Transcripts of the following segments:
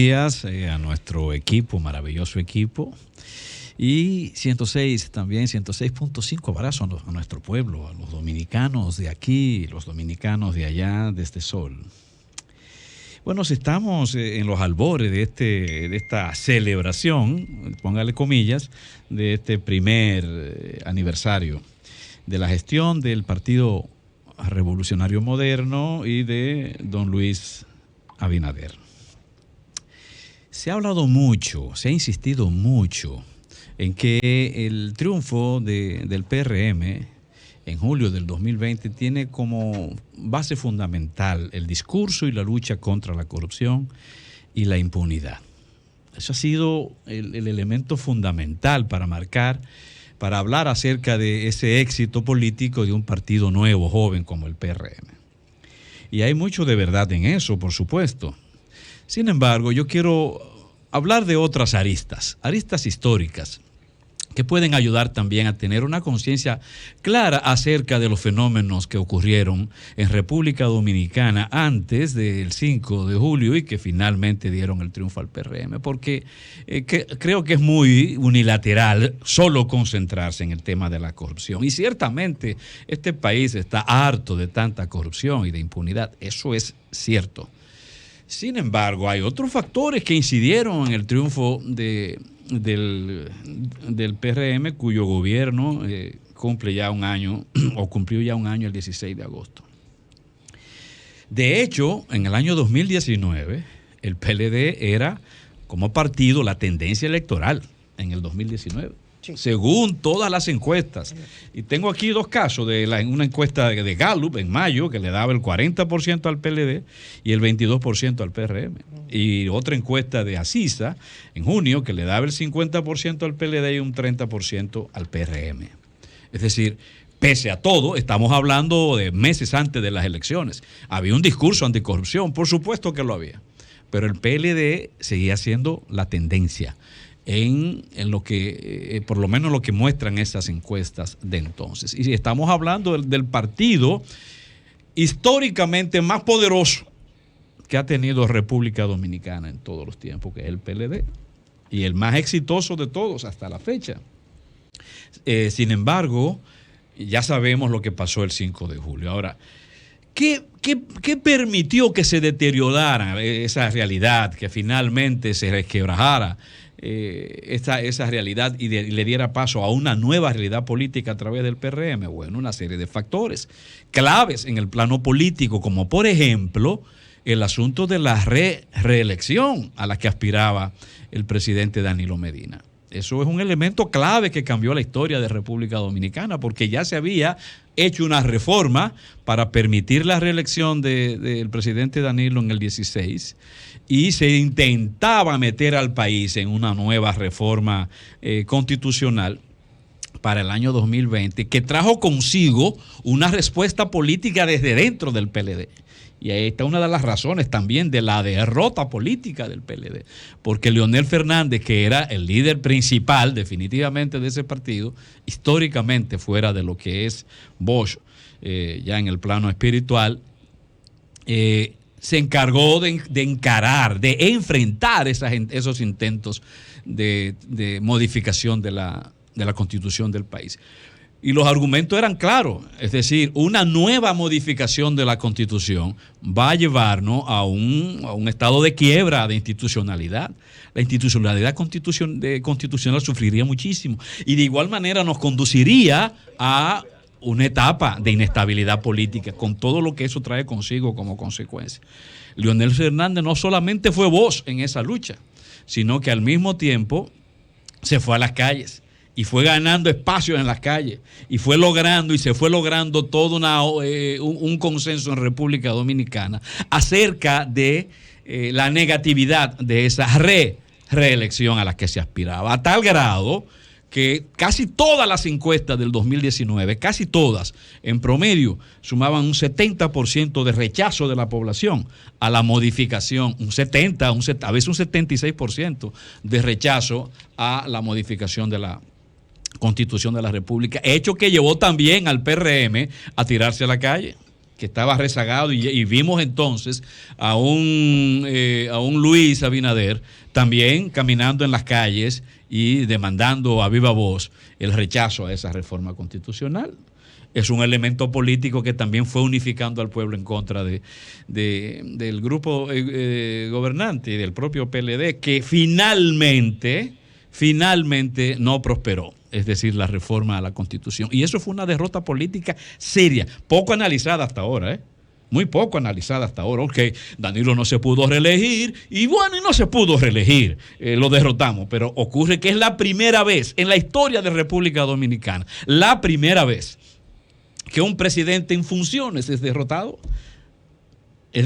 días a nuestro equipo, maravilloso equipo. Y 106 también, 106.5 abrazo a nuestro pueblo, a los dominicanos de aquí, los dominicanos de allá, de este sol. Bueno, si estamos en los albores de esta celebración, póngale comillas, de este primer aniversario de la gestión del Partido Revolucionario Moderno y de don Luis Abinader. Se ha hablado mucho, se ha insistido mucho en que el triunfo del PRM en julio del 2020 tiene como base fundamental el discurso y la lucha contra la corrupción y la impunidad. Eso ha sido el elemento fundamental para hablar acerca de ese éxito político de un partido nuevo, joven como el PRM. Y hay mucho de verdad en eso, por supuesto. Sin embargo, yo quiero hablar de otras aristas históricas, que pueden ayudar también a tener una conciencia clara acerca de los fenómenos que ocurrieron en República Dominicana antes del 5 de julio y que finalmente dieron el triunfo al PRM, porque creo que es muy unilateral solo concentrarse en el tema de la corrupción. Y ciertamente este país está harto de tanta corrupción y de impunidad, eso es cierto. Sin embargo, hay otros factores que incidieron en el triunfo del PRM, cuyo gobierno cumple ya un año, o cumplió ya un año el 16 de agosto. De hecho, en el año 2019, el PLD era, como partido, la tendencia electoral en el 2019. Sí. Según todas las encuestas. Y tengo aquí dos casos de una encuesta de Gallup en mayo que le daba el 40% al PLD y el 22% al PRM. Y otra encuesta de Asisa en junio que le daba el 50% al PLD y un 30% al PRM. Es decir, pese a todo, estamos hablando de meses antes de las elecciones. Había un discurso anticorrupción, por supuesto que lo había. Pero el PLD seguía siendo la tendencia en lo que, por lo menos lo que muestran esas encuestas de entonces. Y estamos hablando del partido históricamente más poderoso que ha tenido República Dominicana en todos los tiempos, que es el PLD, y el más exitoso de todos hasta la fecha. Sin embargo, ya sabemos lo que pasó el 5 de julio. Ahora, ¿qué permitió que se deteriorara esa realidad, que finalmente se resquebrajara esa realidad y le diera paso a una nueva realidad política a través del PRM? Bueno, una serie de factores claves en el plano político, como por ejemplo el asunto de la reelección a la que aspiraba el presidente Danilo Medina. Eso es un elemento clave que cambió la historia de República Dominicana, porque ya se había hecho una reforma para permitir la reelección del presidente Danilo en el 16 y se intentaba meter al país en una nueva reforma constitucional para el año 2020 que trajo consigo una respuesta política desde dentro del PLD. Y ahí está una de las razones también de la derrota política del PLD, porque Leonel Fernández, que era el líder principal definitivamente de ese partido, históricamente fuera de lo que es Bosch, ya en el plano espiritual, se encargó de encarar, de enfrentar esos intentos de modificación de la constitución del país. Y los argumentos eran claros, es decir, una nueva modificación de la Constitución va a llevarnos a un estado de quiebra de institucionalidad. La institucionalidad constitucional sufriría muchísimo y de igual manera nos conduciría a una etapa de inestabilidad política con todo lo que eso trae consigo como consecuencia. Leonel Fernández no solamente fue voz en esa lucha, sino que al mismo tiempo se fue a las calles y fue ganando espacios en las calles y se fue logrando todo un consenso en República Dominicana acerca de la negatividad de esa reelección a la que se aspiraba, a tal grado que casi todas las encuestas del 2019, casi todas, en promedio, sumaban un 70% de rechazo de la población a la modificación, a veces un 76% de rechazo a la modificación de la Constitución de la República, hecho que llevó también al PRM a tirarse a la calle. que estaba rezagado, y vimos entonces a un Luis Abinader también caminando en las calles y demandando a viva voz el rechazo a esa reforma constitucional. Es un elemento político que también fue unificando al pueblo en contra del grupo gobernante y del propio PLD, que finalmente no prosperó, es decir, la reforma a la Constitución. Y eso fue una derrota política seria, poco analizada hasta ahora, muy poco analizada hasta ahora. Ok, Danilo no se pudo reelegir, y no se pudo reelegir, lo derrotamos, pero ocurre que es la primera vez en la historia de República Dominicana, la primera vez que un presidente en funciones es derrotado. Es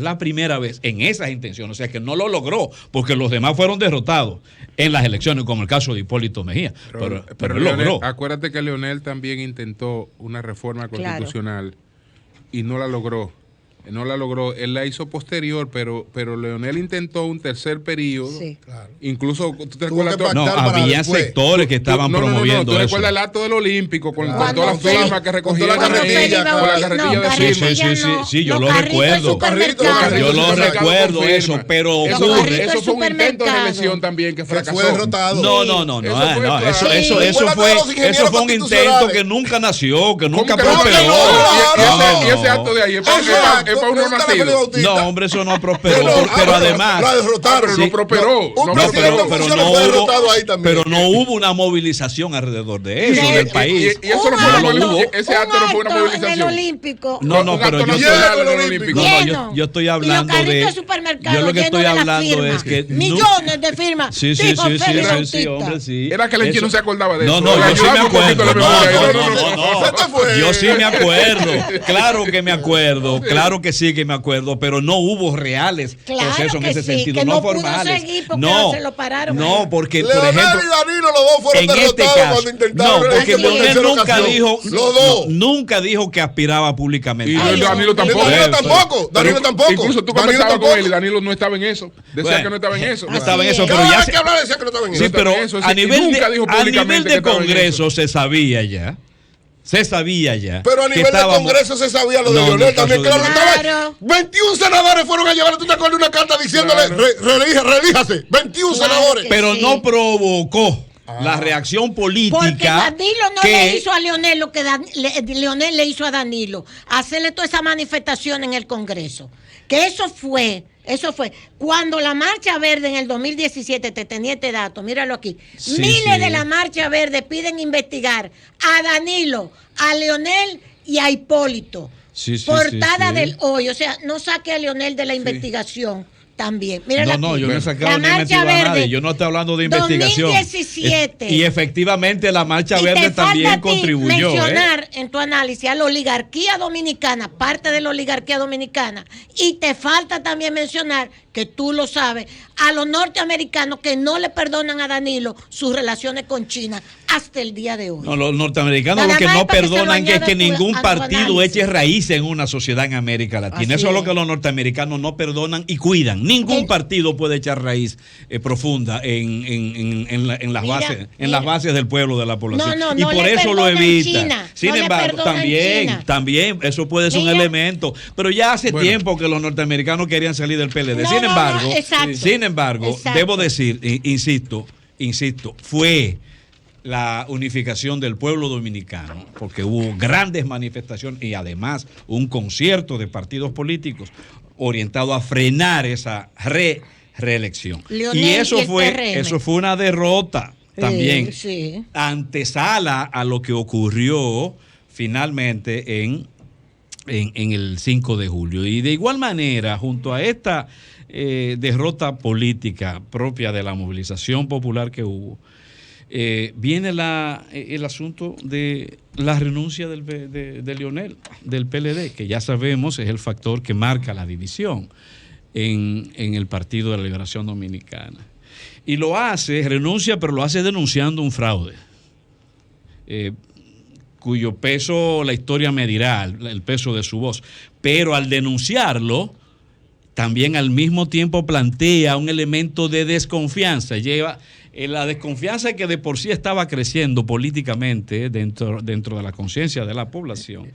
la primera vez en esas intenciones, o sea que no lo logró, porque los demás fueron derrotados en las elecciones, como el caso de Hipólito Mejía, pero él logró. Acuérdate que Leonel también intentó una reforma constitucional, y no la logró. Él la hizo posterior, pero Leonel intentó un tercer periodo. Sí. Claro. Incluso, ¿tú te recuerdas? Había sectores que estaban promoviendo ¿tú eso? recuerdas el acto del Olímpico con todas las firmas que recogían con la carretilla de firmas? Sí, yo lo recuerdo. Yo lo recuerdo eso, pero ocurre. Eso fue un intento de reelección también que fracasó. Fue derrotado. No. Eso fue un intento que nunca nació, que nunca prosperó. Y ese acto de ahí es para uno nacido. No, hombre, eso no prosperó, pero además la derrotaron. No prosperó. Pero no hubo una movilización alrededor de eso, del país. Y eso ese acto no fue una movilización. En el Olímpico. No, pero yo estoy hablando de. Yo lo que estoy hablando es que millones de firmas. Sí, hombre, sí. Era que el no se acordaba de eso. No, yo sí me acuerdo. Yo sí me acuerdo. Claro que me acuerdo. Claro que sí que me acuerdo, pero no hubo reales procesos en ese sentido, no formales. No, porque por ejemplo, y Danilo, los dos fueron derrotados cuando intentaron. No, porque Leonel nunca dijo que aspiraba públicamente. Y Danilo tampoco. Incluso tú conversabas con él y Danilo no estaba en eso. Decía que no estaba en eso. No estaba en eso, pero ya sí, pero a nivel de Congreso se sabía ya. Pero a nivel de Congreso se sabía lo de Leonel también. Claro. 21 senadores fueron a llevarle, ¿tú te acuerdas? Una carta diciéndole, relíjase. 21 senadores. Pero no provocó la reacción política. Porque Danilo no le hizo a Leonel lo que Leonel le hizo a Danilo. Hacerle toda esa manifestación en el Congreso. Que eso fue cuando la Marcha Verde en el 2017, te tenía este dato, míralo aquí, miles de la Marcha Verde piden investigar a Danilo, a Leonel y a Hipólito. Portada del Hoy, o sea, no saque a Leonel de la investigación. También. No, yo no he sacado ni investigado a nadie. Yo no estoy hablando de investigación. 2017. Y efectivamente la Marcha Verde también contribuyó. Mencionar en tu análisis a la oligarquía dominicana, parte de la oligarquía dominicana, y te falta también mencionar, que tú lo sabes, a los norteamericanos que no le perdonan a Danilo sus relaciones con China hasta el día de hoy. No, los norteamericanos lo que no perdonan es que ningún partido eche raíces en una sociedad en América Latina. Eso es lo que los norteamericanos no perdonan y cuidan. Ningún partido puede echar raíz profunda en las bases del pueblo, de la población. Y por eso lo evita. Sin embargo, también eso puede ser un elemento. Pero ya hace tiempo que los norteamericanos querían salir del PLD. Sin embargo, debo decir, insisto, fue la unificación del pueblo dominicano, porque hubo grandes manifestaciones y además un concierto de partidos políticos orientado a frenar esa reelección. Y eso fue una derrota también, antesala a lo que ocurrió finalmente en el 5 de julio. Y de igual manera, junto a esta derrota política propia de la movilización popular que hubo, viene el asunto de la renuncia de Leonel, del PLD, que ya sabemos es el factor que marca la división en el Partido de la Liberación Dominicana. Y renuncia, pero lo hace denunciando un fraude, cuyo peso la historia medirá, el peso de su voz. Pero al denunciarlo, también al mismo tiempo plantea un elemento de desconfianza. la desconfianza que de por sí estaba creciendo políticamente dentro de la conciencia de la población,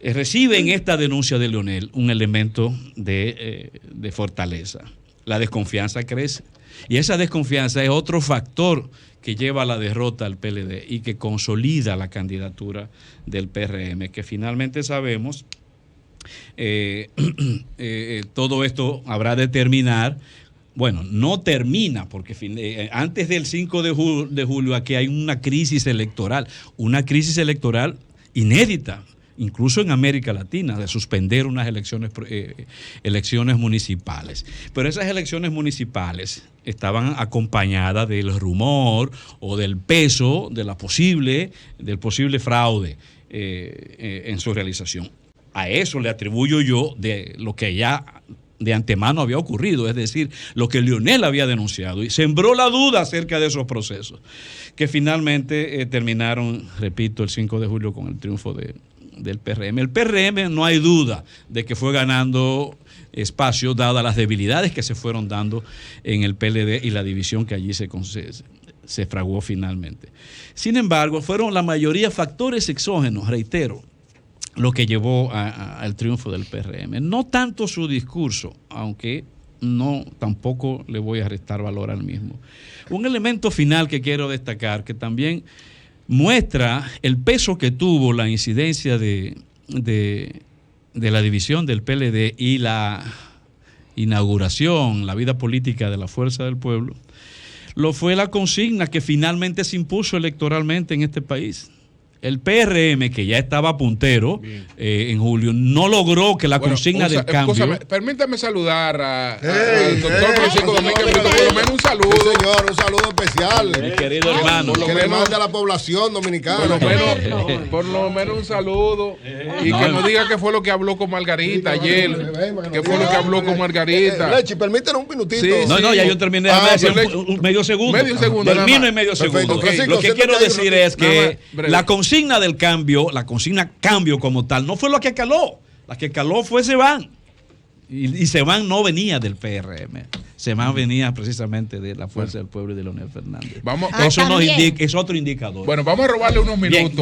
recibe en esta denuncia de Leonel un elemento de fortaleza. La desconfianza crece. Y esa desconfianza es otro factor que lleva a la derrota al PLD y que consolida la candidatura del PRM, que finalmente sabemos, todo esto habrá de terminar. Bueno, no termina, porque antes del 5 de julio aquí hay una crisis electoral inédita, incluso en América Latina, de suspender unas elecciones municipales. Pero esas elecciones municipales estaban acompañadas del rumor o del peso del posible fraude en su realización. A eso le atribuyo yo de lo que ya de antemano había ocurrido, es decir, lo que Leonel había denunciado, y sembró la duda acerca de esos procesos, que finalmente terminaron, repito, el 5 de julio con el triunfo del PRM. El PRM, no hay duda de que fue ganando espacio, dadas las debilidades que se fueron dando en el PLD y la división que allí se fraguó finalmente. Sin embargo, fueron la mayoría factores exógenos, reitero, lo que llevó al triunfo del PRM. No tanto su discurso, aunque tampoco le voy a restar valor al mismo. Un elemento final que quiero destacar, que también muestra el peso que tuvo la incidencia de la división del PLD y la inauguración, la vida política de la Fuerza del Pueblo, lo fue la consigna que finalmente se impuso electoralmente en este país. El PRM, que ya estaba puntero en julio, no logró que la consigna del cambio... Permítame saludar al doctor Francisco Domínguez, por lo menos un saludo. Sí, señor, un saludo especial. Mi querido hermano. Que le mande a la población dominicana. Por lo menos un saludo. Y que nos diga qué fue lo que habló con Margarita ayer. ¿Qué fue lo que habló con Margarita? Lechi, permítanos un minutito. No, ya yo terminé. Medio segundo. Termino en medio segundo. Lo que quiero decir es que la consigna del cambio, la consigna cambio como tal, no fue lo que caló. La que caló fue Seván. Y Seván no venía del PRM. Seván venía precisamente de la Fuerza del Pueblo y de Leonel Fernández. Eso es otro indicador. Bueno, vamos a robarle unos minutos. Bien.